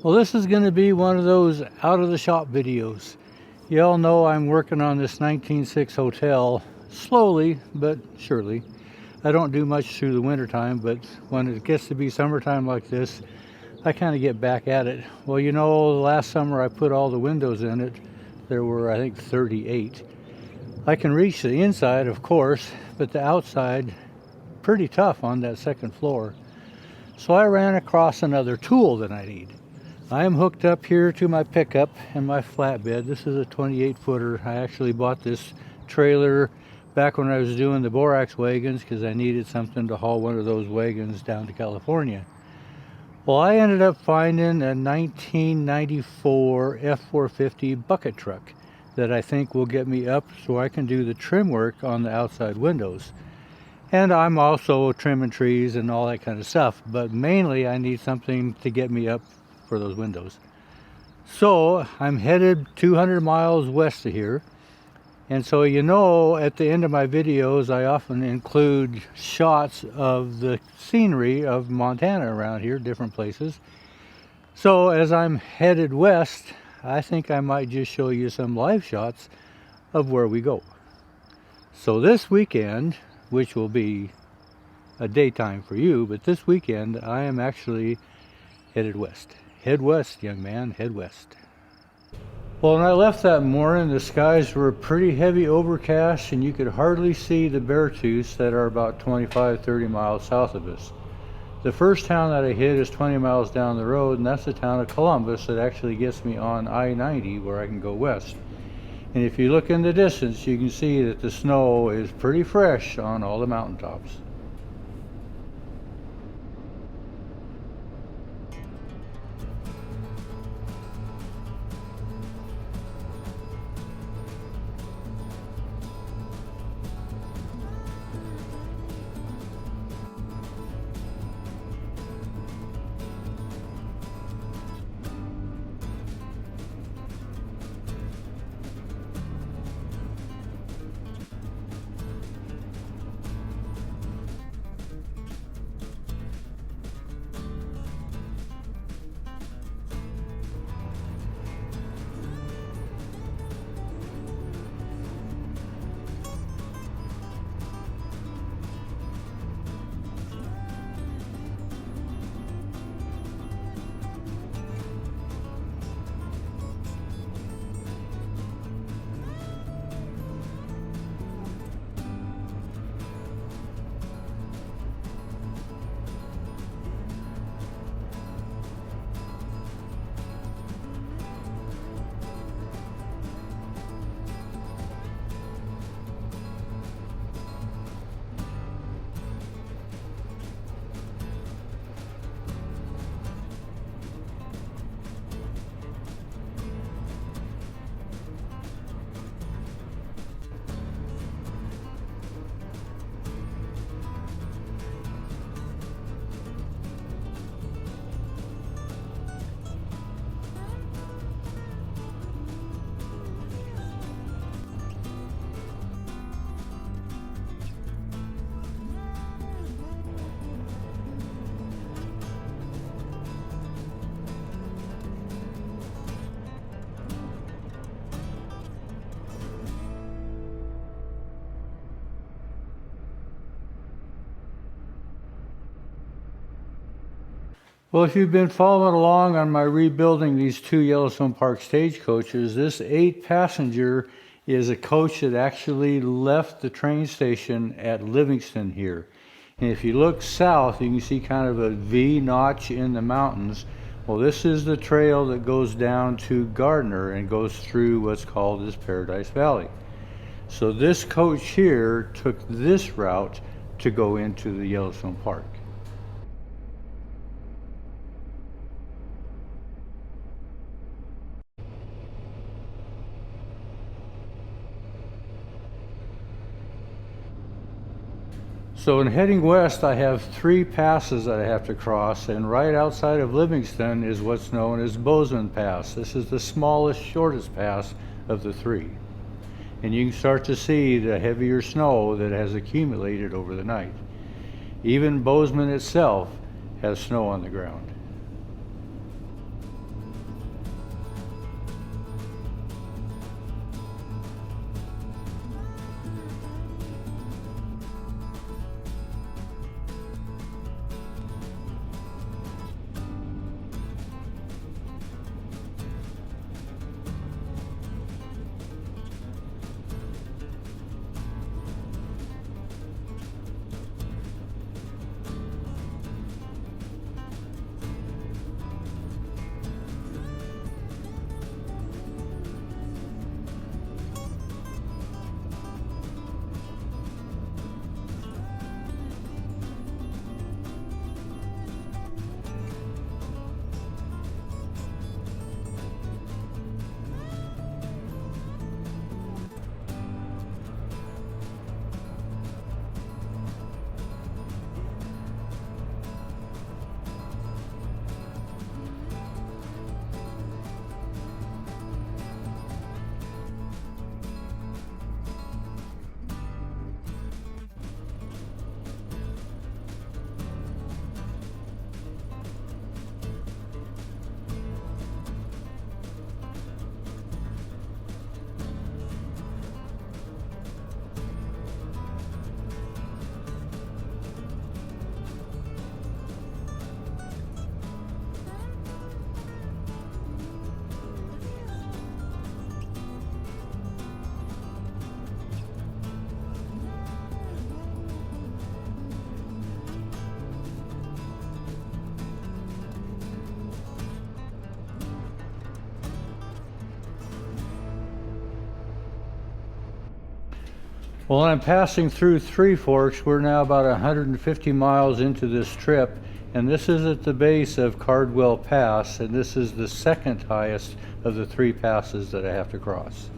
Well, this is going to be one of those out of the shop videos. You all know I'm working on this 1906 hotel slowly but surely. I don't do much through the wintertime, but when it gets to be summertime like this, I kind of get back at it. Well, you know, last summer I put all the windows in it. There were, I think, 38. I can reach the inside, of course, but the outside, pretty tough on that second floor. So I ran across another tool that I need. I am hooked up here to my pickup and my flatbed. This is a 28 footer. I actually bought this trailer back when I was doing the Borax wagons because I needed something to haul one of those wagons down to California. Well, I ended up finding a 1994 F450 bucket truck that I think will get me up so I can do the trim work on the outside windows. And I'm also trimming trees and all that kind of stuff, but mainly I need something to get me up for those windows. So I'm headed 200 miles west of here. And so, you know, at the end of my videos, I often include shots of the scenery of Montana around here, different places. So as I'm headed west, I think I might just show you some live shots of where we go. So this weekend, which will be a daytime for you, but this weekend I am actually headed west. Head west, young man, head west. Well, when I left that morning, the skies were pretty heavy overcast and you could hardly see the Beartooths that are about 25-30 miles south of us. The first town that I hit is 20 miles down the road, and that's the town of Columbus that actually gets me on I-90 where I can go west. And if you look in the distance, you can see that the snow is pretty fresh on all the mountaintops. Well, if you've been following along on my rebuilding these two Yellowstone Park stagecoaches, this 8-passenger is a coach that actually left the train station at Livingston here. And if you look south, you can see kind of a V notch in the mountains. Well, this is the trail that goes down to Gardner and goes through what's called this Paradise Valley. So this coach here took this route to go into the Yellowstone Park. So in heading west, I have 3 passes that I have to cross, and right outside of Livingston is what's known as Bozeman Pass. This is the smallest, shortest pass of the 3. And you can start to see the heavier snow that has accumulated over the night. Even Bozeman itself has snow on the ground. Well, I'm passing through Three Forks. We're now about 150 miles into this trip, and this is at the base of Cardwell Pass, and this is the second highest of the 3 passes that I have to cross.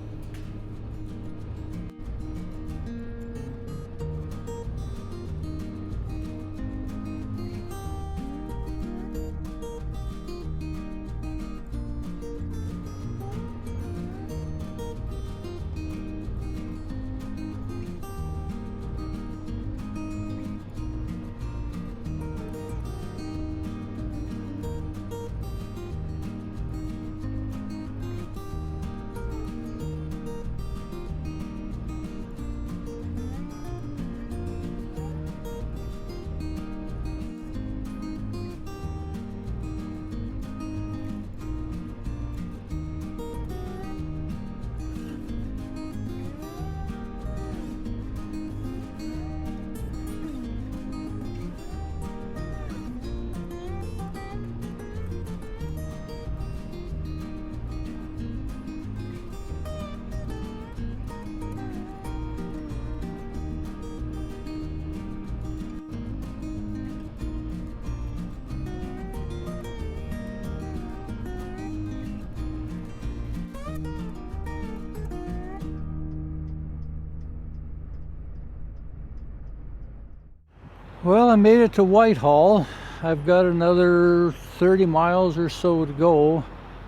Well, I made it to Whitehall. I've got another 30 miles or so to go,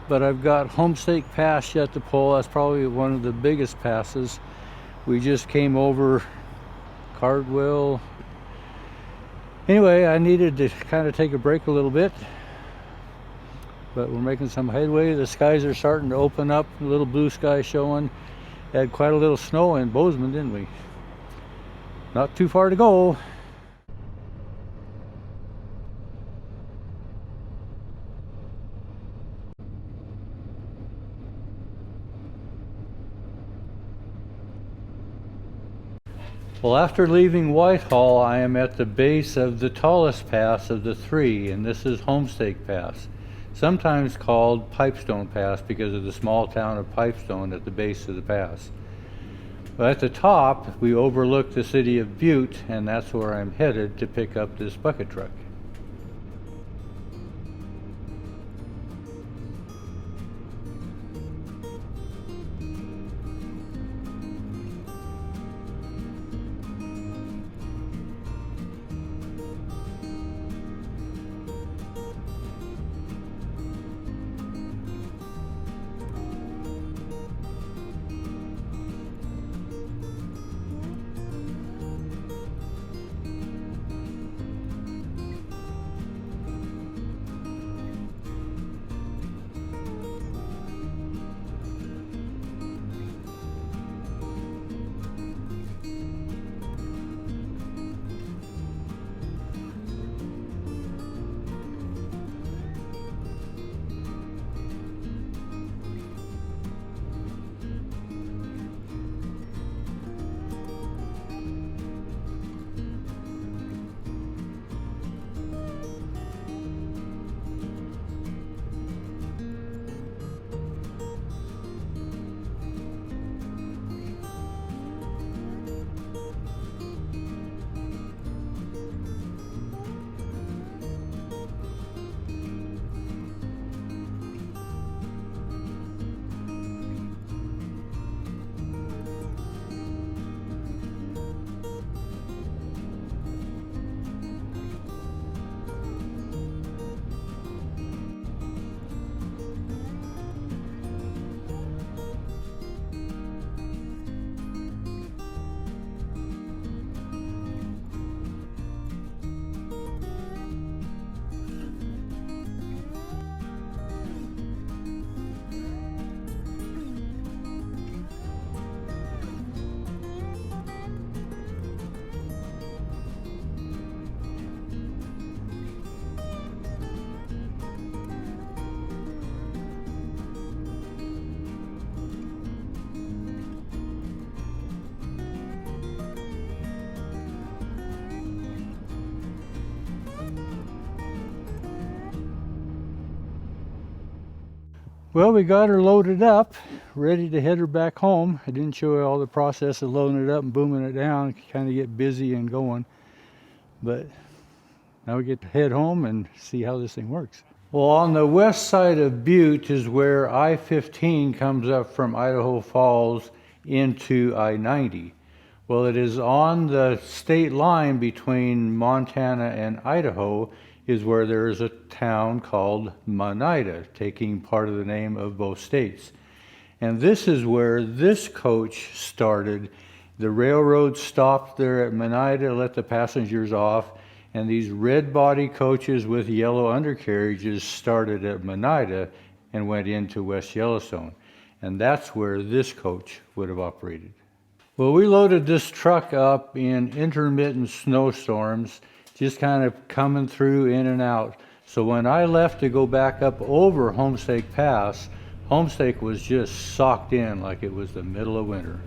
but I've got Homestake Pass yet to pull. That's probably one of the biggest passes. We just came over Cardwell. Anyway, I needed to kind of take a break a little bit, but we're making some headway. The skies are starting to open up, a little blue sky showing. Had quite a little snow in Bozeman, didn't we? Not too far to go. Well, after leaving Whitehall, I am at the base of the tallest pass of the 3, and this is Homestake Pass, sometimes called Pipestone Pass because of the small town of Pipestone at the base of the pass. But at the top, we overlook the city of Butte, and that's where I'm headed to pick up this bucket truck. Well, we got her loaded up, ready to head her back home. I didn't show you all the process of loading it up and booming it down, kind of get busy and going. But now we get to head home and see how this thing works. Well, on the west side of Butte is where I-15 comes up from Idaho Falls into I-90. Well, it is on the state line between Montana and Idaho is where there is a town called Monida, taking part of the name of both states. And this is where this coach started. The railroad stopped there at Monida, let the passengers off, and these red body coaches with yellow undercarriages started at Monida and went into West Yellowstone. And that's where this coach would have operated. Well, we loaded this truck up in intermittent snowstorms, just kind of coming through in and out. So when I left to go back up over Homestake Pass, Homestake was just socked in like it was the middle of winter.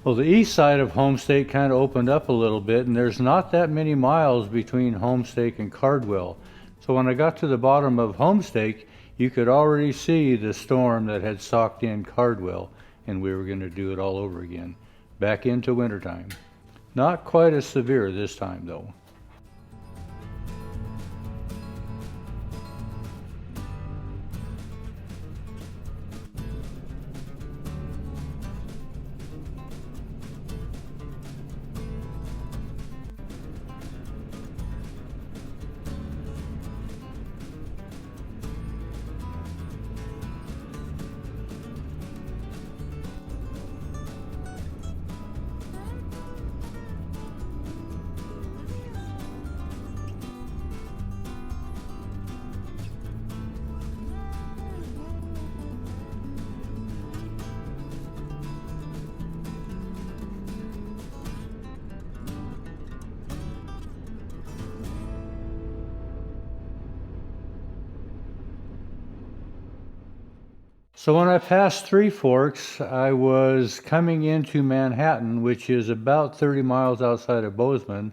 Well, the east side of Homestake kind of opened up a little bit, and there's not that many miles between Homestake and Cardwell. So when I got to the bottom of Homestake, you could already see the storm that had socked in Cardwell, and we were going to do it all over again, back into wintertime. Not quite as severe this time, though. So when I passed Three Forks, I was coming into Manhattan, which is about 30 miles outside of Bozeman,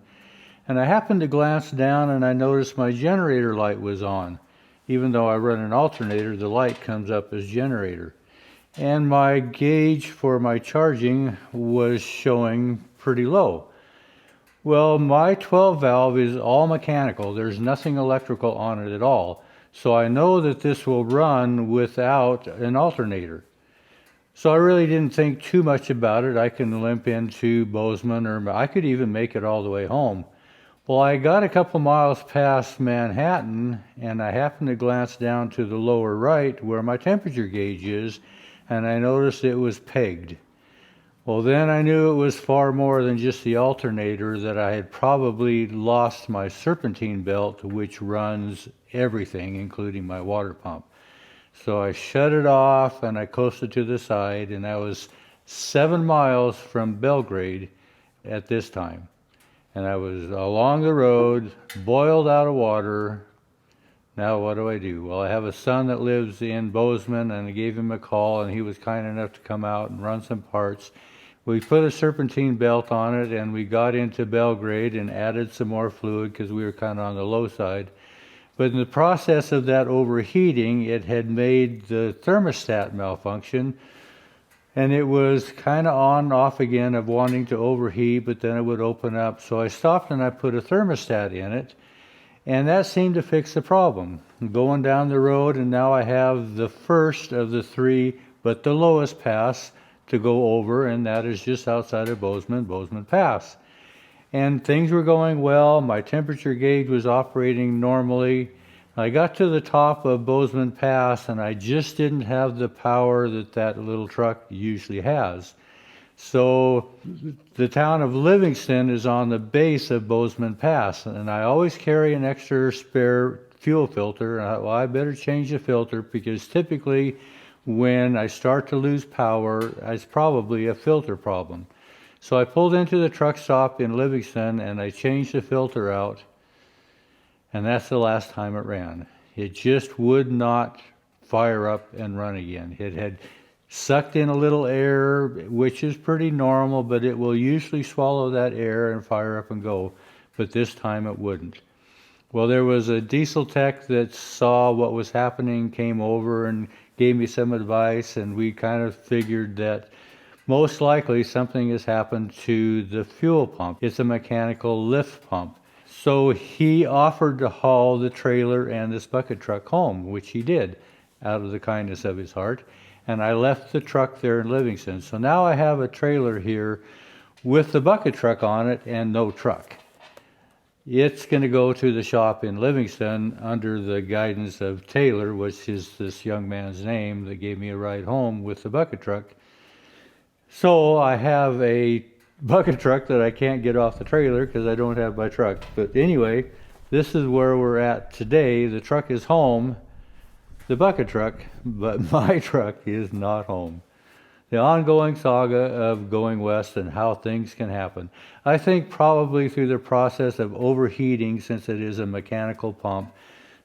and I happened to glance down and I noticed my generator light was on. Even though I run an alternator, the light comes up as generator. And my gauge for my charging was showing pretty low. Well, my 12 valve is all mechanical. There's nothing electrical on it at all. So I know that this will run without an alternator. So I really didn't think too much about it. I can limp into Bozeman, or I could even make it all the way home. Well, I got a couple miles past Manhattan, and I happened to glance down to the lower right where my temperature gauge is, and I noticed it was pegged. Well, then I knew it was far more than just the alternator, that I had probably lost my serpentine belt, which runs everything, including my water pump. So I shut it off and I coasted to the side, and I was 7 miles from Belgrade at this time. And I was along the road, boiled out of water. Now what do I do? Well, I have a son that lives in Bozeman, and I gave him a call, and he was kind enough to come out and run some parts. We put a serpentine belt on it, and we got into Belgrade and added some more fluid because we were kind of on the low side. But in the process of that overheating, it had made the thermostat malfunction, and it was kind of on and off again of wanting to overheat, but then it would open up. So I stopped and I put a thermostat in it, and that seemed to fix the problem. I'm going down the road, and now I have the first of the three, but the lowest pass to go over, and that is just outside of Bozeman Pass. And things were going well. My temperature gauge was operating normally. I got to the top of Bozeman Pass, and I just didn't have the power that that little truck usually has. So the town of Livingston is on the base of Bozeman Pass, and I always carry an extra spare fuel filter. Well, I better change the filter because typically when I start to lose power, it's probably a filter problem. So I pulled into the truck stop in Livingston and I changed the filter out, and that's the last time it ran. It just would not fire up and run again. It had sucked in a little air, which is pretty normal, but it will usually swallow that air and fire up and go. But this time it wouldn't. Well, there was a diesel tech that saw what was happening, came over and gave me some advice, and we kind of figured that most likely something has happened to the fuel pump. It's a mechanical lift pump. So he offered to haul the trailer and this bucket truck home, which he did out of the kindness of his heart. And I left the truck there in Livingston. So now I have a trailer here with the bucket truck on it and no truck. It's going to go to the shop in Livingston under the guidance of Taylor, which is this young man's name that gave me a ride home with the bucket truck. So I have a bucket truck that I can't get off the trailer because I don't have my truck. But anyway, this is where we're at today. The truck is home, the bucket truck, but my truck is not home. The ongoing saga of going west and how things can happen. I think probably through the process of overheating, since it is a mechanical pump,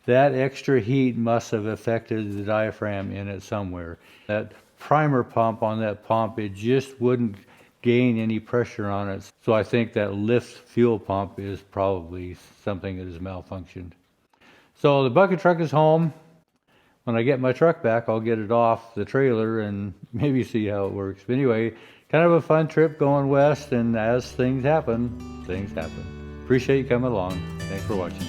that extra heat must have affected the diaphragm in it somewhere. That primer pump on that pump, it just wouldn't gain any pressure on it. So I think that lift fuel pump is probably something that has malfunctioned. So the bucket truck is home. When I get my truck back, I'll get it off the trailer and maybe see how it works. But anyway, kind of a fun trip going west, and as things happen, things happen. Appreciate you coming along. Thanks for watching.